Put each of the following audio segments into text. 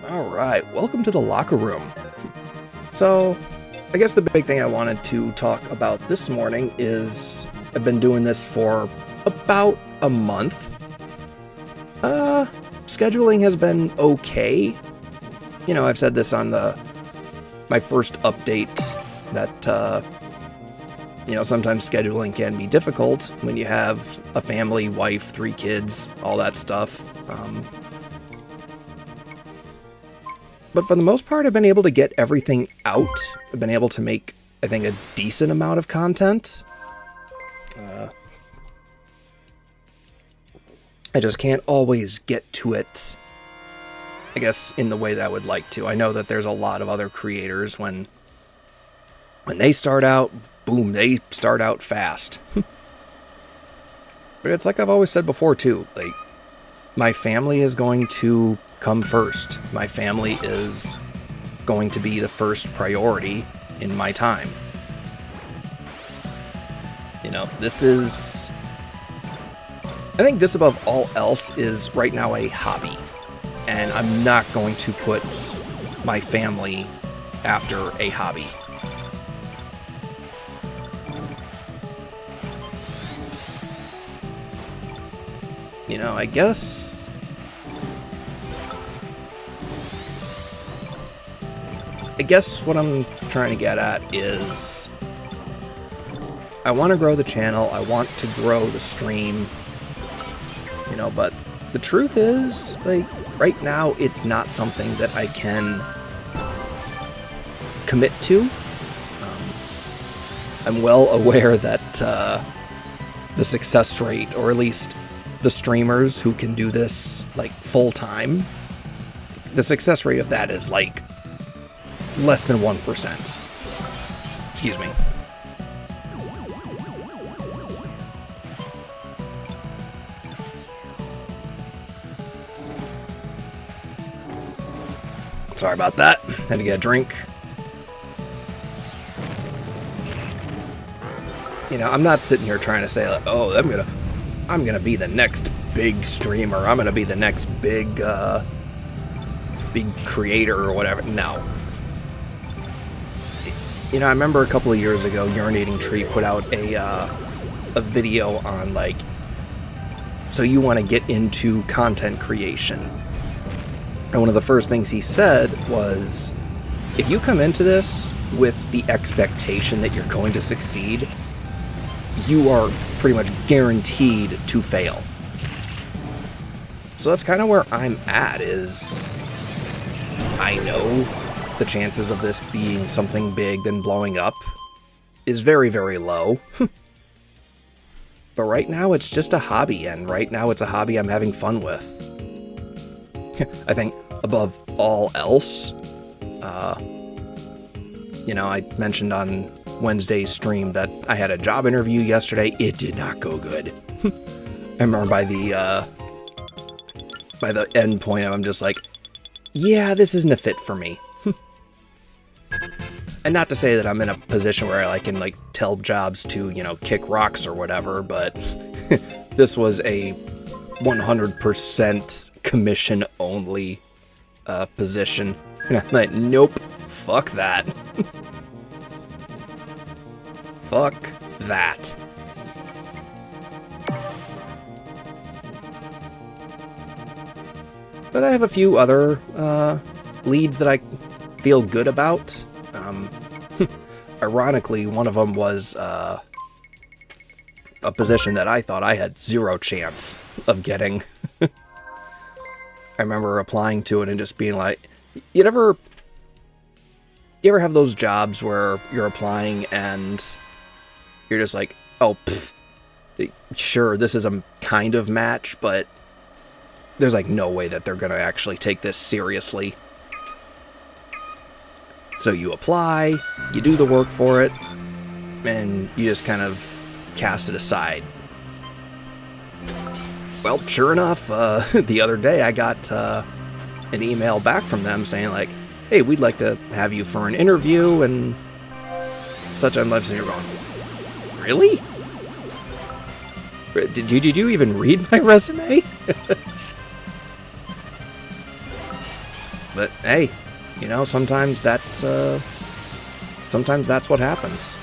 Alright, welcome to the locker room. So, I guess the big thing I wanted to talk about this morning is I've been doing this for about a month. Scheduling has been okay. You know, I've said this on my first update that, sometimes scheduling can be difficult when you have a family, wife, 3 kids, all that stuff. But for the most part, I've been able to get everything out. I've been able to make, I think, a decent amount of content. I just can't always get to it, I guess, in the way that I would like to. I know that there's a lot of other creators when they start out, boom, they start out fast. But it's like I've always said before, too. Like, my family is going to come first. My family is going to be the first priority in my time. You know, I think this above all else is right now a hobby. And I'm not going to put my family after a hobby. You know, I guess what I'm trying to get at is I want to grow the channel, I want to grow the stream, but the truth is, like, right now it's not something that I can commit to. I'm well aware that the success rate, or at least the streamers who can do this, like, full-time, the success rate of that is, like, less than 1%. Excuse me. Sorry about that. Had to get a drink. You know, I'm not sitting here trying to say, like, oh, I'm gonna be the next big streamer. I'm gonna be the next big creator or whatever. No. You know, I remember a couple of years ago, Urinating Tree put out a video on, like, so you want to get into content creation. And one of the first things he said was, if you come into this with the expectation that you're going to succeed, you are pretty much guaranteed to fail. So that's kind of where I'm at, is I know the chances of this being something big then blowing up is very, very low. But right now it's just a hobby, and right now it's a hobby I'm having fun with. I think above all else, I mentioned on Wednesday's stream that I had a job interview yesterday. It did not go good. I remember by the end point, I'm just like, yeah, this isn't a fit for me. And not to say that I'm in a position where I can, like, tell jobs to, kick rocks or whatever, but this was a 100% commission only position. And I'm like, nope, fuck that. Fuck that. But I have a few other leads that I feel good about. Ironically, one of them was a position that I thought I had 0 chance of getting. I remember applying to it and just being like, you ever have those jobs where you're applying and you're just like, oh, sure, this is a kind of match, but there's, like, no way that they're going to actually take this seriously. So you apply, you do the work for it, and you just kind of cast it aside. Well, sure enough, the other day I got an email back from them saying, like, hey, we'd like to have you for an interview and such. I'm sitting here going, really? Did you even read my resume? But hey, you know, sometimes that's what happens.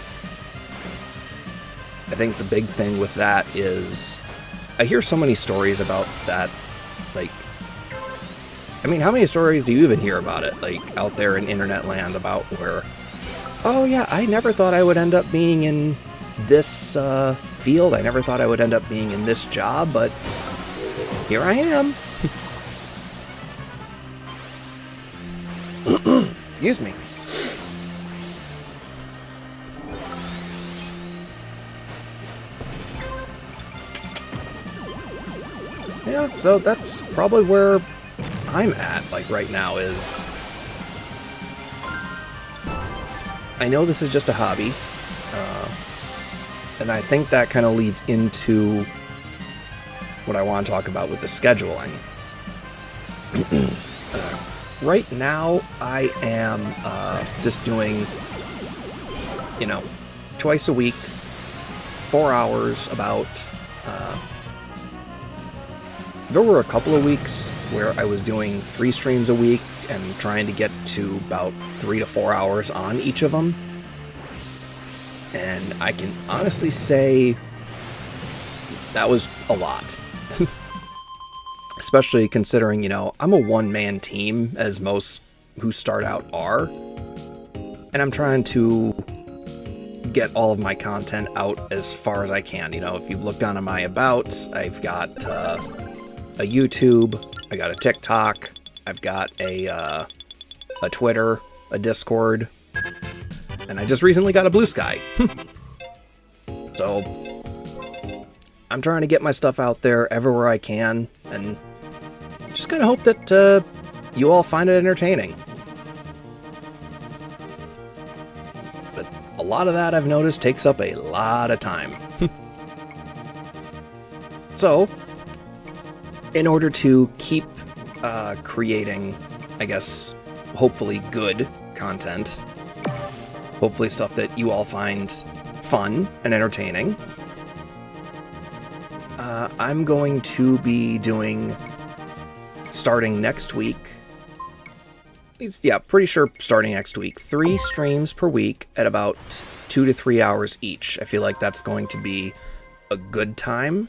I think the big thing with that is I hear so many stories about that. Like, I mean, how many stories do you even hear about it? Like, out there in internet land about where, oh yeah, I never thought I would end up being in this field. I never thought I would end up being in this job, but here I am. Excuse me. Yeah, so that's probably where I'm at, like, right now is... I know this is just a hobby, and I think that kind of leads into what I want to talk about with the scheduling. Right now, I am just doing, you know, twice a week, 4 hours about... There were a couple of weeks where I was doing 3 streams a week and trying to get to about 3 to 4 hours on each of them. And I can honestly say that was a lot. Especially considering, you know, I'm a one-man team, as most who start out are. And I'm trying to get all of my content out as far as I can. You know, if you look down on my abouts, I've got a YouTube, I got a TikTok, I've got a Twitter, a Discord, and I just recently got a Blue Sky. So, I'm trying to get my stuff out there everywhere I can, and just kind of hope that you all find it entertaining. But a lot of that, I've noticed, takes up a lot of time. So, in order to keep creating, I guess, hopefully good content, hopefully stuff that you all find fun and entertaining, I'm going to be doing, starting next week, pretty sure starting next week, 3 streams per week at about 2 to 3 hours each. I feel like that's going to be a good time.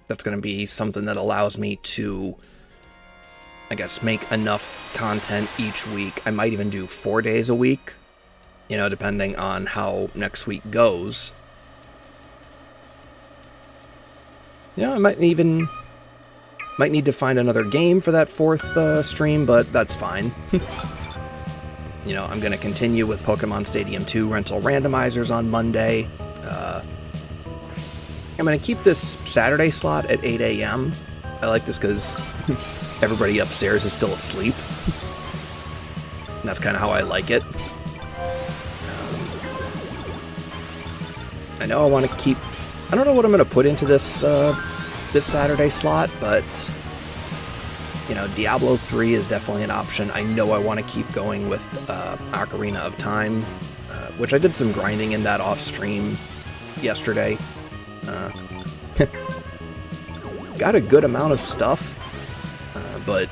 That's going to be something that allows me to, I guess, make enough content each week. I might even do 4 days a week, you know, depending on how next week goes. Yeah, I might need to find another game for that 4th stream, but that's fine. You know, I'm going to continue with Pokemon Stadium 2 rental randomizers on Monday. I'm going to keep this Saturday slot at 8 a.m. I like this because everybody upstairs is still asleep. And that's kind of how I like it. I know I want to keep... I don't know what I'm going to put into this this Saturday slot, but... You know, Diablo 3 is definitely an option. I know I want to keep going with Ocarina of Time, which I did some grinding in that off-stream yesterday. Got a good amount of stuff, but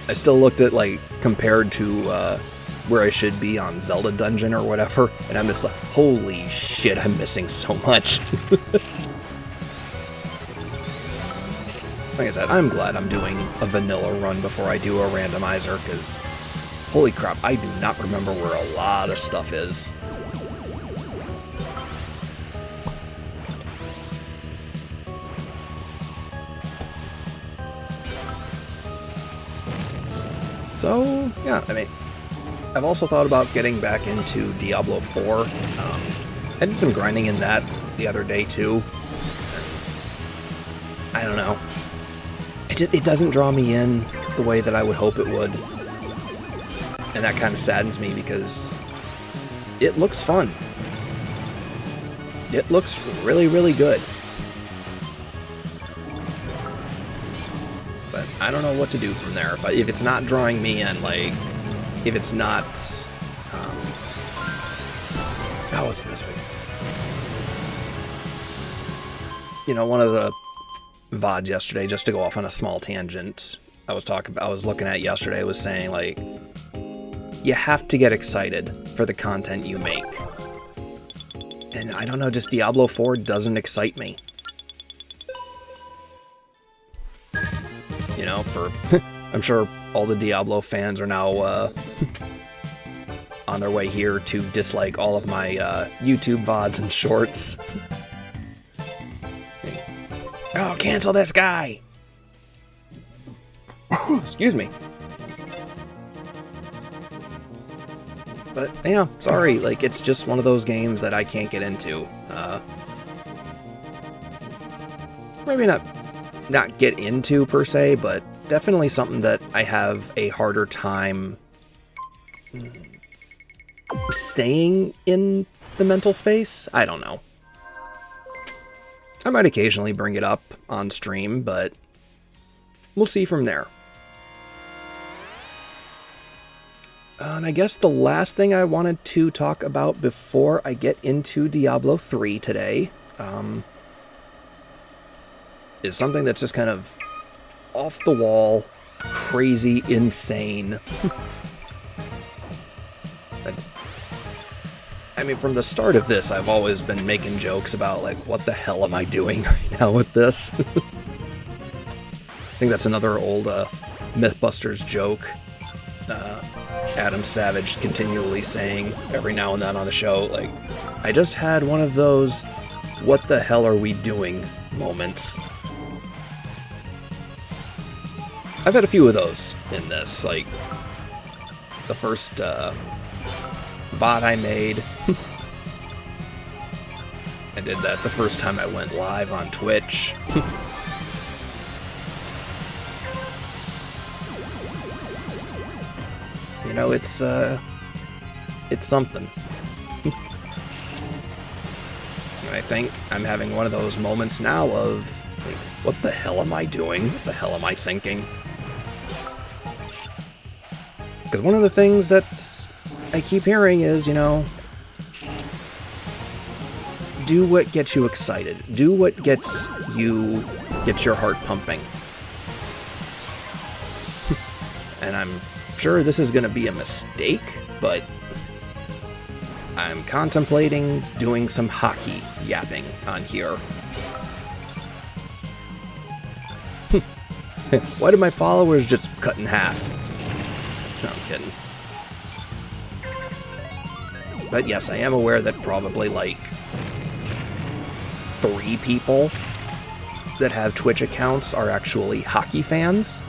I still looked at, like, compared to where I should be on Zelda Dungeon or whatever, and I'm just like, holy shit, I'm missing so much. Like I said, I'm glad I'm doing a vanilla run before I do a randomizer, because holy crap, I do not remember where a lot of stuff is. So, yeah, I mean, I've also thought about getting back into Diablo 4. I did some grinding in that the other day, too. I don't know. It doesn't draw me in the way that I would hope it would. And that kind of saddens me because it looks fun. It looks really, really good. But I don't know what to do from there. If it's not drawing me in, like, if it's not... oh, what's this way? You know, one of the VODs yesterday, just to go off on a small tangent, I was looking at yesterday was saying, like, you have to get excited for the content you make. And I don't know, just Diablo 4 doesn't excite me. You know, I'm sure all the Diablo fans are now on their way here to dislike all of my YouTube VODs and shorts. Oh, cancel this guy! Excuse me. But, yeah, sorry, like, it's just one of those games that I can't get into. Maybe not get into, per se, but definitely something that I have a harder time staying in the mental space. I don't know. I might occasionally bring it up on stream, but we'll see from there. And I guess the last thing I wanted to talk about before I get into Diablo 3 today is something that's just kind of off the wall, crazy, insane. I mean, from the start of this, I've always been making jokes about, like, what the hell am I doing right now with this? I think that's another old Mythbusters joke. Adam Savage continually saying every now and then on the show, like, I just had one of those what the hell are we doing moments. I've had a few of those in this, like the first VOD I made. I did that the first time I went live on Twitch. You know, it's something. I think I'm having one of those moments now of, like, what the hell am I doing? What the hell am I thinking? Because one of the things that I keep hearing is, you know, do what gets you excited. Do what gets your heart pumping. And I'm sure this is going to be a mistake, but I'm contemplating doing some hockey yapping on here. Why did my followers just cut in half? No, I'm kidding. But yes, I am aware that probably like 3 people that have Twitch accounts are actually hockey fans.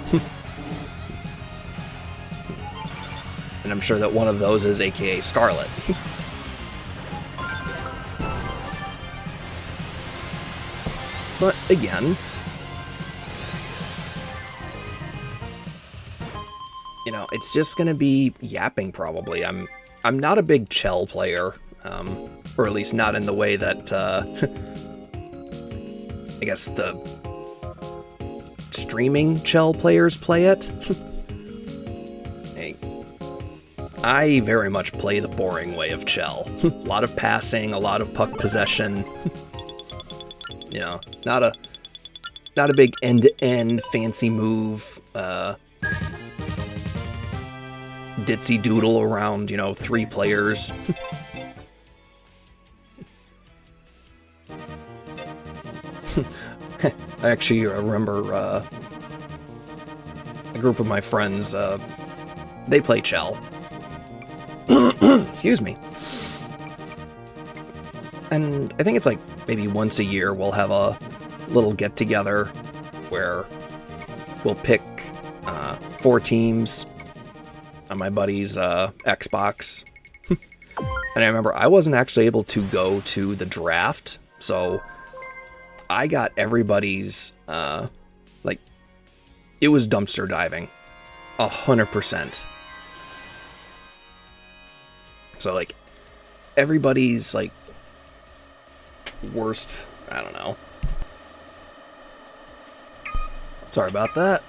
And I'm sure that one of those is AKA Scarlet. But again, you know, it's just gonna be yapping probably. I'm not a big Chell player, or at least not in the way that I guess the streaming Chell players play it. I very much play the boring way of Chell. A lot of passing, a lot of puck possession. You know, not a big end-to-end fancy move, ditzy doodle around, you know, 3 players. I actually remember a group of my friends, they play Chell. Excuse me. And I think it's like maybe once a year we'll have a little get-together where we'll pick 4 teams on my buddy's Xbox. And I remember I wasn't actually able to go to the draft, so I got everybody's, like, it was dumpster diving. 100%. So, like, everybody's, like, worst, I don't know. Sorry about that.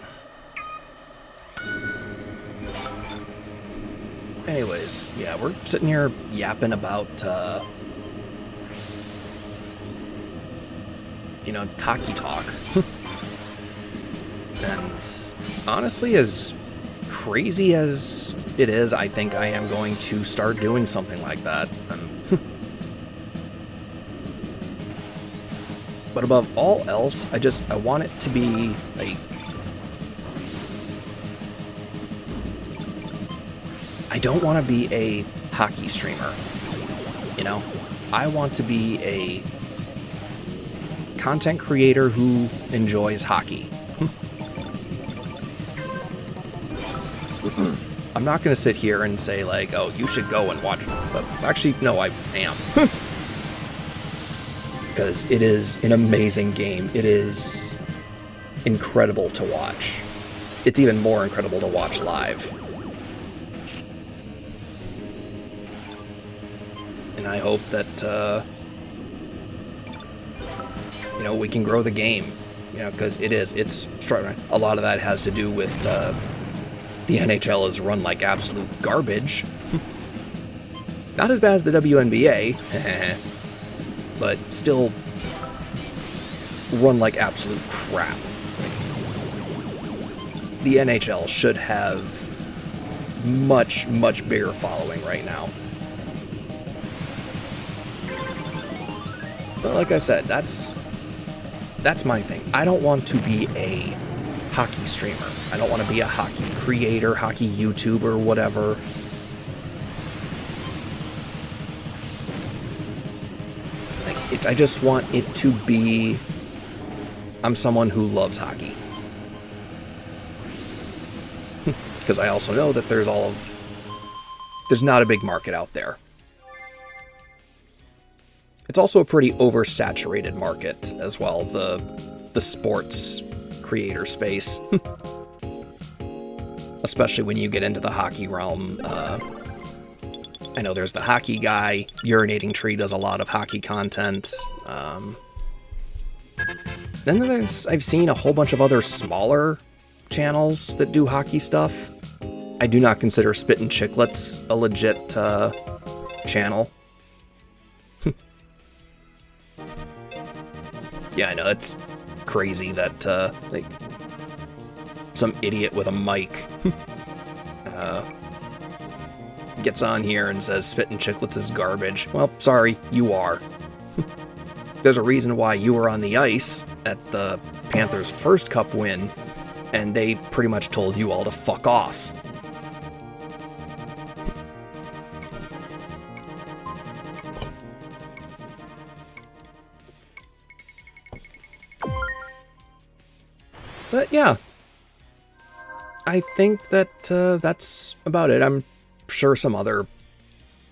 Anyways, yeah, we're sitting here yapping about, you know, hockey talk. And honestly, as crazy as it is, I think I am going to start doing something like that. But above all else, I want it to be, like... I don't want to be a hockey streamer, you know? I want to be a content creator who enjoys hockey. I'm not going to sit here and say, like, oh, you should go and watch it. But actually, no, I am. Because it is an amazing game. It is incredible to watch. It's even more incredible to watch live. And I hope that, you know, we can grow the game. You know, because it's struggling. A lot of that has to do with, the NHL is run like absolute garbage. Not as bad as the WNBA, but still run like absolute crap. The NHL should have much, much bigger following right now. But like I said, that's my thing. I don't want to be a hockey streamer. I don't want to be a hockey creator, hockey YouTuber, whatever. Like, I just want it to be... I'm someone who loves hockey. Because I also know that there's not a big market out there. It's also a pretty oversaturated market as well, the sports creator space. Especially when you get into the hockey realm. I know there's the hockey guy. Urinating Tree does a lot of hockey content. Then I've seen a whole bunch of other smaller channels that do hockey stuff. I do not consider Spittin' Chicklets a legit channel. Yeah, I know, it's crazy that, like, some idiot with a mic gets on here and says Spittin' Chicklets is garbage. Well, sorry, you are. There's a reason why you were on the ice at the Panthers' first Cup win, and they pretty much told you all to fuck off. But yeah, I think that that's about it. I'm sure some other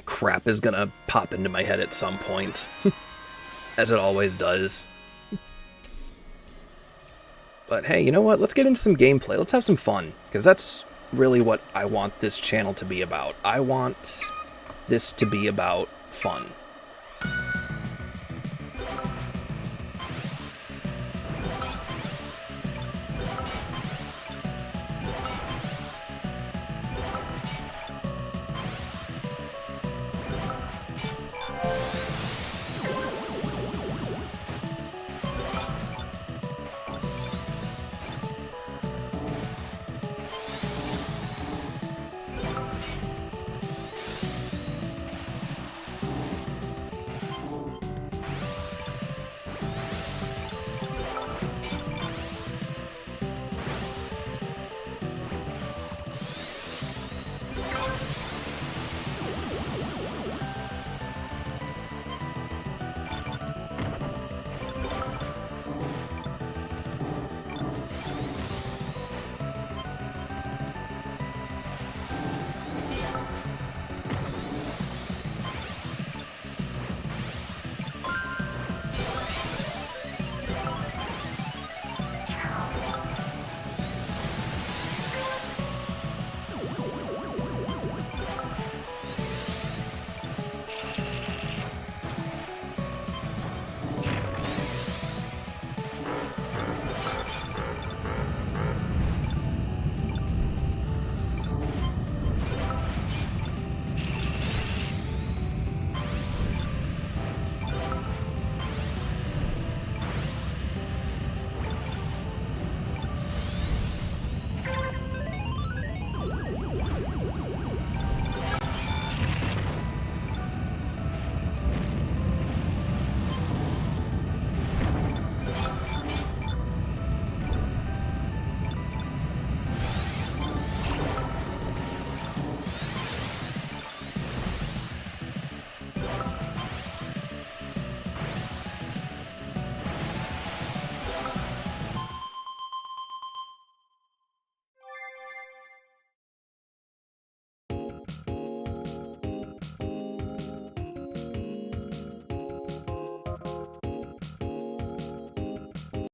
crap is gonna pop into my head at some point, as it always does. But hey, you know what? Let's get into some gameplay. Let's have some fun, because that's really what I want this channel to be about. I want this to be about fun.